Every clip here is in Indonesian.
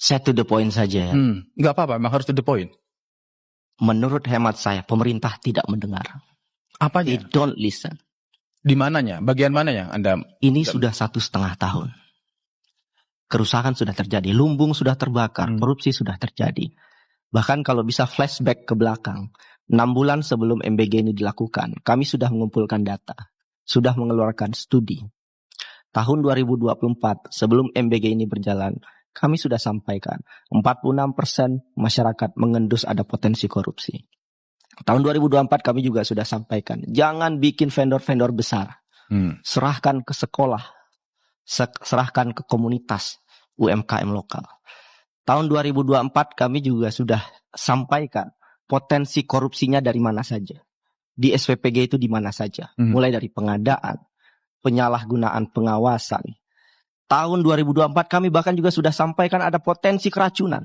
Saya to the point saja ya. Nggak apa-apa, memang harus to the point. Menurut hemat saya, pemerintah tidak mendengar. Apanya? They don't listen. Di mananya? Bagian mana yang Anda... Ini sudah 1,5 tahun. Kerusakan sudah terjadi, lumbung sudah terbakar, korupsi sudah terjadi. Bahkan kalau bisa flashback ke belakang, 6 bulan sebelum MBG ini dilakukan, kami sudah mengumpulkan data, sudah mengeluarkan studi. Tahun 2024, sebelum MBG ini berjalan, kami sudah sampaikan 46% masyarakat mengendus ada potensi korupsi. Tahun 2024 kami juga sudah sampaikan, jangan bikin vendor-vendor besar. Serahkan ke sekolah, serahkan ke komunitas UMKM lokal. Tahun 2024 kami juga sudah sampaikan potensi korupsinya dari mana saja. Di SPPG itu di mana saja. Mulai dari pengadaan, penyalahgunaan pengawasan. Tahun 2024 kami bahkan juga sudah sampaikan ada potensi keracunan.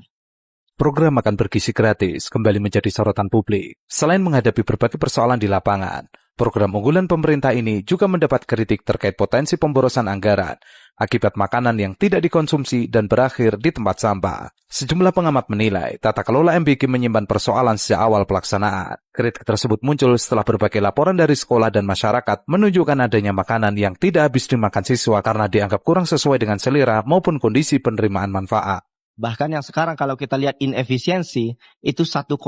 Program makan bergizi gratis kembali menjadi sorotan publik. Selain menghadapi berbagai persoalan di lapangan, program unggulan pemerintah ini juga mendapat kritik terkait potensi pemborosan anggaran akibat makanan yang tidak dikonsumsi dan berakhir di tempat sampah. Sejumlah pengamat menilai tata kelola MBG menyimpan persoalan sejak awal pelaksanaan. Kritik tersebut muncul setelah berbagai laporan dari sekolah dan masyarakat menunjukkan adanya makanan yang tidak habis dimakan siswa karena dianggap kurang sesuai dengan selera maupun kondisi penerimaan manfaat. Bahkan yang sekarang kalau kita lihat inefisiensi, itu 1,75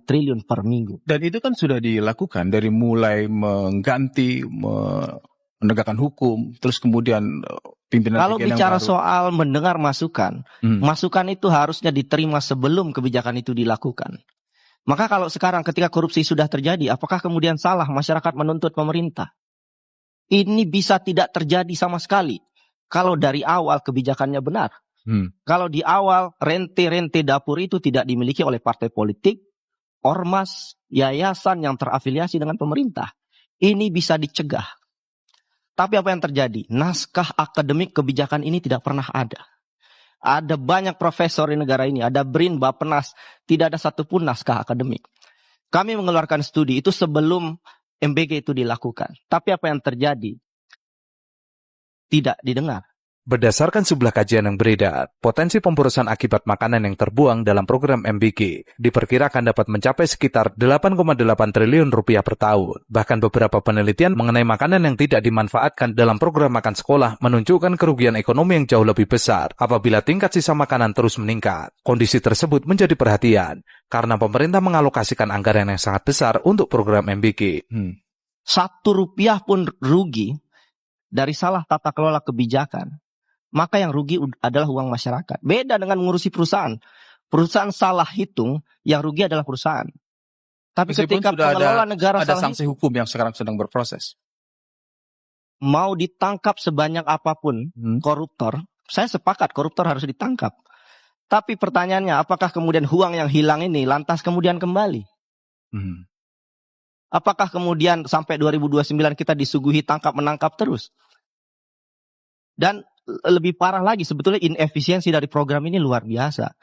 triliun per minggu. Dan itu kan sudah dilakukan dari mulai mengganti, menegakkan hukum, terus kemudian pimpinan kalau bicara soal mendengar masukan, masukan itu harusnya diterima sebelum kebijakan itu dilakukan. Maka kalau sekarang ketika korupsi sudah terjadi, apakah kemudian salah masyarakat menuntut pemerintah? Ini bisa tidak terjadi sama sekali kalau dari awal kebijakannya benar. Kalau di awal rente-rente dapur itu tidak dimiliki oleh partai politik, ormas, yayasan yang terafiliasi dengan pemerintah, ini bisa dicegah. Tapi apa yang terjadi? Naskah akademik kebijakan ini tidak pernah ada. Ada banyak profesor di negara ini, ada BRIN, Bappenas, tidak ada satupun naskah akademik. Kami mengeluarkan studi itu sebelum MBG itu dilakukan. Tapi apa yang terjadi? Tidak didengar. Berdasarkan sebuah kajian yang beredar, potensi pemborosan akibat makanan yang terbuang dalam program MBG diperkirakan dapat mencapai sekitar 8,8 triliun rupiah per tahun. Bahkan beberapa penelitian mengenai makanan yang tidak dimanfaatkan dalam program makan sekolah menunjukkan kerugian ekonomi yang jauh lebih besar apabila tingkat sisa makanan terus meningkat. Kondisi tersebut menjadi perhatian karena pemerintah mengalokasikan anggaran yang sangat besar untuk program MBG. 1 rupiah pun rugi dari salah tata kelola kebijakan. Maka yang rugi adalah uang masyarakat. Beda dengan mengurusi perusahaan. Perusahaan salah hitung, yang rugi adalah perusahaan. Tapi meskipun ketika pengelola negara ada salah sanksi hukum yang sekarang sedang berproses. Mau ditangkap sebanyak apapun koruptor, saya sepakat koruptor harus ditangkap. Tapi pertanyaannya, apakah kemudian uang yang hilang ini lantas kemudian kembali? Apakah kemudian sampai 2029 kita disuguhi tangkap-menangkap terus? Dan lebih parah lagi, sebetulnya inefisiensi dari program ini luar biasa.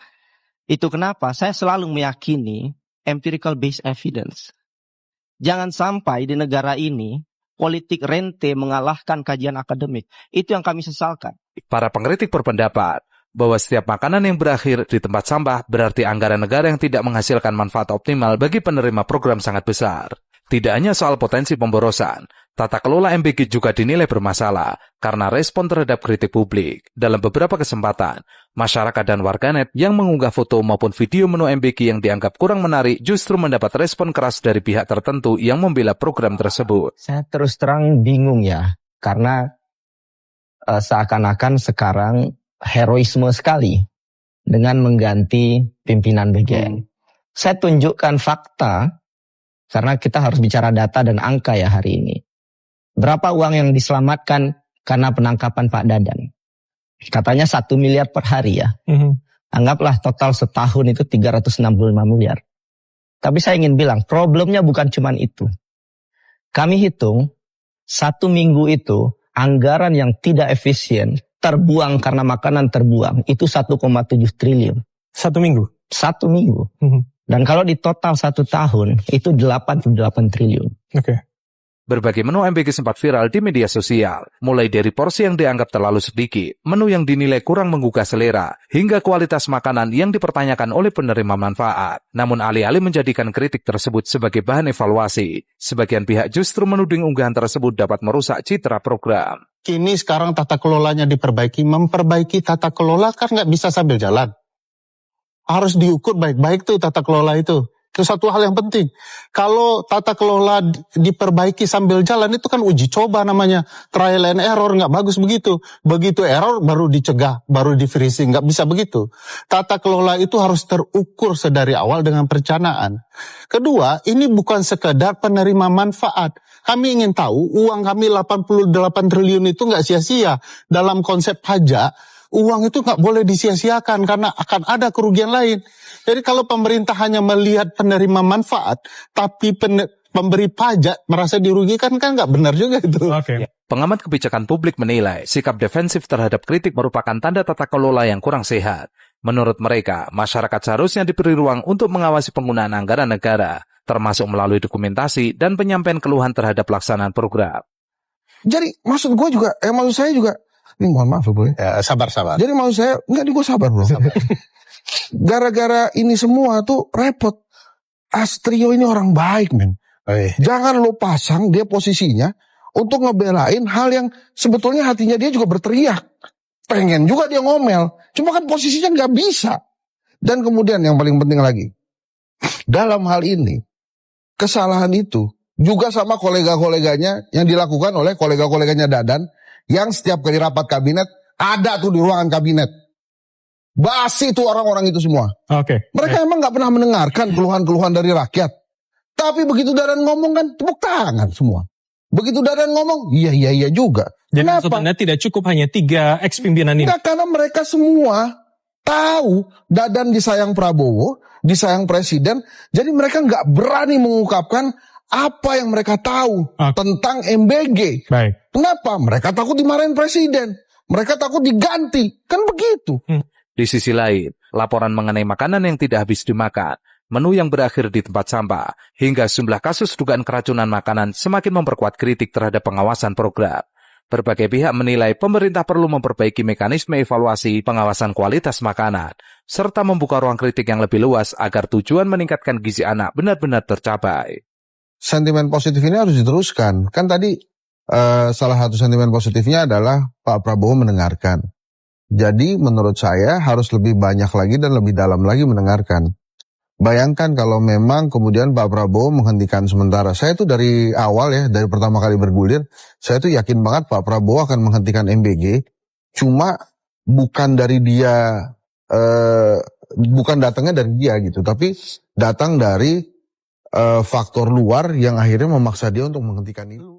Itu kenapa saya selalu meyakini empirical based evidence. Jangan sampai di negara ini politik rente mengalahkan kajian akademik. Itu yang kami sesalkan. Para pengkritik berpendapat bahwa setiap makanan yang berakhir di tempat sampah berarti anggaran negara yang tidak menghasilkan manfaat optimal bagi penerima program sangat besar. Tidak hanya soal potensi pemborosan, tata kelola MBG juga dinilai bermasalah karena respon terhadap kritik publik. Dalam beberapa kesempatan, masyarakat dan warganet yang mengunggah foto maupun video menu MBG yang dianggap kurang menarik justru mendapat respon keras dari pihak tertentu yang membela program tersebut. Saya terus terang bingung ya, karena seakan-akan sekarang heroisme sekali dengan mengganti pimpinan BGN. Saya tunjukkan fakta, karena kita harus bicara data dan angka ya hari ini. Berapa uang yang diselamatkan karena penangkapan Pak Dadan? Katanya 1 miliar per hari ya. Anggaplah total setahun itu 365 miliar. Tapi saya ingin bilang, problemnya bukan cuma itu. Kami hitung, 1 minggu itu, anggaran yang tidak efisien, terbuang karena makanan terbuang, itu 1,7 triliun. 1 minggu? 1 minggu. Dan kalau di total 1 tahun, itu 88 triliun. Oke. Berbagai menu MBG sempat viral di media sosial, mulai dari porsi yang dianggap terlalu sedikit, menu yang dinilai kurang menggugah selera, hingga kualitas makanan yang dipertanyakan oleh penerima manfaat. Namun alih-alih menjadikan kritik tersebut sebagai bahan evaluasi, sebagian pihak justru menuding unggahan tersebut dapat merusak citra program. Kini sekarang tata kelolanya diperbaiki, memperbaiki tata kelola kan nggak bisa sambil jalan. Harus diukur baik-baik tuh tata kelola itu. Itu satu hal yang penting. Kalau tata kelola diperbaiki sambil jalan itu kan uji coba namanya. Trial and error, nggak bagus begitu. Begitu error baru dicegah, baru di freezing, nggak bisa begitu. Tata kelola itu harus terukur sedari awal dengan perencanaan. Kedua, ini bukan sekedar penerima manfaat. Kami ingin tahu uang kami 88 triliun itu nggak sia-sia. Dalam konsep pajak, uang itu nggak boleh disia-siakan karena akan ada kerugian lain. Jadi kalau pemerintah hanya melihat penerima manfaat, tapi pemberi pajak merasa dirugikan, kan nggak benar juga itu. Pengamat kebijakan publik menilai sikap defensif terhadap kritik merupakan tanda tata kelola yang kurang sehat. Menurut mereka, masyarakat seharusnya diberi ruang untuk mengawasi penggunaan anggaran negara, termasuk melalui dokumentasi dan penyampaian keluhan terhadap pelaksanaan program. Jadi maksud gue juga, maksud saya juga, ini mohon maaf bro. Sabar-sabar. Jadi maksud saya, enggak gue sabar bro. Gara-gara ini semua tuh repot. Astrio ini orang baik men. Jangan lo pasang dia posisinya untuk ngebelain hal yang sebetulnya hatinya dia juga berteriak. Pengen juga dia ngomel. Cuma kan posisinya nggak bisa. Dan kemudian yang paling penting lagi. Dalam hal ini, kesalahan itu juga sama kolega-koleganya yang dilakukan oleh kolega-koleganya Dadan. Yang setiap kali rapat kabinet, ada tuh di ruangan kabinet. Basi tuh orang-orang itu semua. Mereka emang gak pernah mendengarkan keluhan-keluhan dari rakyat. Tapi begitu Dadan ngomong kan tepuk tangan semua. Begitu Dadan ngomong, iya juga. Jadi Kenapa? maksudnya tidak cukup hanya 3 ex-pimpinan ini? Enggak, karena mereka semua tahu Dadan disayang Prabowo, disayang Presiden. Jadi mereka gak berani mengungkapkan apa yang mereka tahu tentang MBG. Baik. Kenapa? Mereka takut dimarahin Presiden. Mereka takut diganti. Kan begitu. Di sisi lain, laporan mengenai makanan yang tidak habis dimakan, menu yang berakhir di tempat sampah, hingga sejumlah kasus dugaan keracunan makanan semakin memperkuat kritik terhadap pengawasan program. Berbagai pihak menilai pemerintah perlu memperbaiki mekanisme evaluasi pengawasan kualitas makanan, serta membuka ruang kritik yang lebih luas agar tujuan meningkatkan gizi anak benar-benar tercapai. Sentimen positif ini harus diteruskan. Kan tadi salah satu sentimen positifnya adalah Pak Prabowo mendengarkan. Jadi menurut saya harus lebih banyak lagi dan lebih dalam lagi mendengarkan. Bayangkan kalau memang kemudian Pak Prabowo menghentikan sementara. Saya tuh dari awal ya, dari pertama kali bergulir, saya tuh yakin banget Pak Prabowo akan menghentikan MBG. Cuma bukan dari dia, bukan datangnya dari dia gitu. Tapi datang dari faktor luar yang akhirnya memaksa dia untuk menghentikan itu.